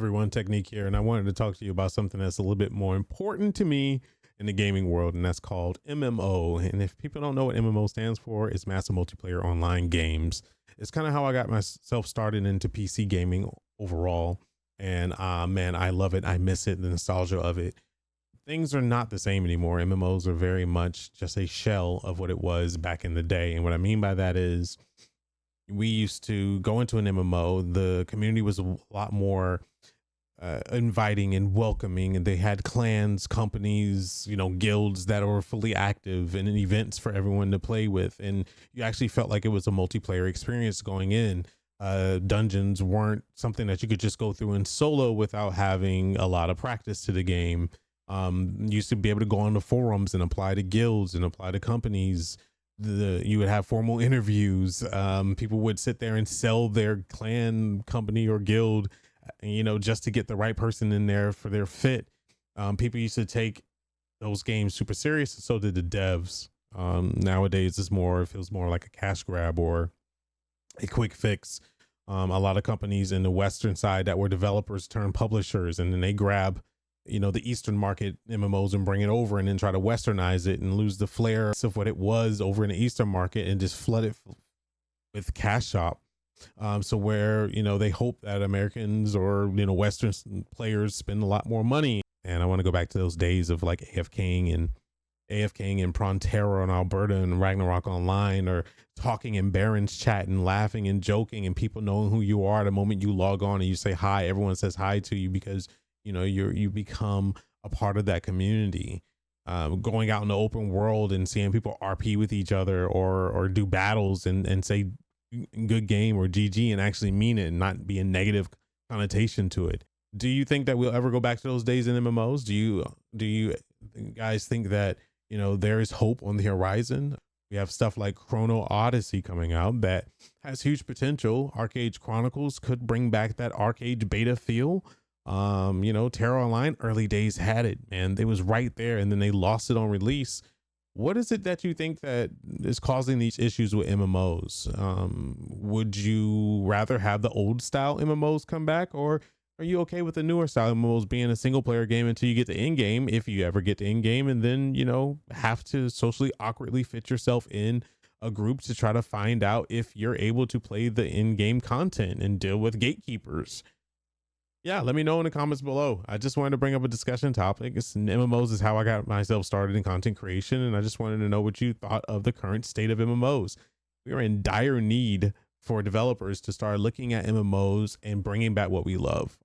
everyone, Techniq here, and I wanted to talk to you about something that's a little bit more important to me in the gaming world, and that's called MMO. And if people don't know what MMO stands for, it's Massive Multiplayer Online Games. It's kind of how I got myself started into PC gaming overall, and man, I love it. I miss it, the nostalgia of it. Things are not the same anymore. MMOs are very much just a shell of what it was back in the day, and what I mean by that is we used to go into an MMO, the community was a lot more inviting and welcoming, and they had clans, companies, guilds that were fully active and events for everyone to play with, and you actually felt like it was a multiplayer experience going in. Dungeons weren't something that you could just go through in solo without having a lot of practice to the game. You used to be able to go on the forums and apply to guilds and apply to companies. You would have formal interviews. People would sit there and sell their clan, company, or guild, just to get the right person in there for their fit. People used to take those games super serious. So did the devs. Nowadays it feels more like a cash grab or a quick fix. A lot of companies in the Western side that were developers turn publishers, and then they grab the Eastern market MMOs and bring it over and then try to Westernize it and lose the flair of what it was over in the Eastern market and just flood it with cash shop. So where, they hope that Americans or, Western players spend a lot more money. And I want to go back to those days of like AFKing and Frontera in Alberta and Ragnarok Online, or talking in Baron's chat and laughing and joking and people knowing who you are the moment you log on and you say hi. Everyone says hi to you because you become a part of that community. Going out in the open world and seeing people RP with each other or do battles and say good game or GG and actually mean it and not be a negative connotation to it. Do you think that we'll ever go back to those days in MMOs? Do you guys think that there is hope on the horizon? We have stuff like Chrono Odyssey coming out that has huge potential. Arcade Chronicles could bring back that arcade beta feel. Terra Online early days had it, and it was right there, and then they lost it on release. What is it that you think that is causing these issues with MMOs? Would you rather have the old style MMOs come back, or are you okay with the newer style MMOs being a single player game until you get to end game, if you ever get to end game, and then have to socially awkwardly fit yourself in a group to try to find out if you're able to play the in-game content and deal with gatekeepers? Yeah, let me know in the comments below. I just wanted to bring up a discussion topic. MMOs is how I got myself started in content creation, and I just wanted to know what you thought of the current state of MMOs. We are in dire need for developers to start looking at MMOs and bringing back what we love.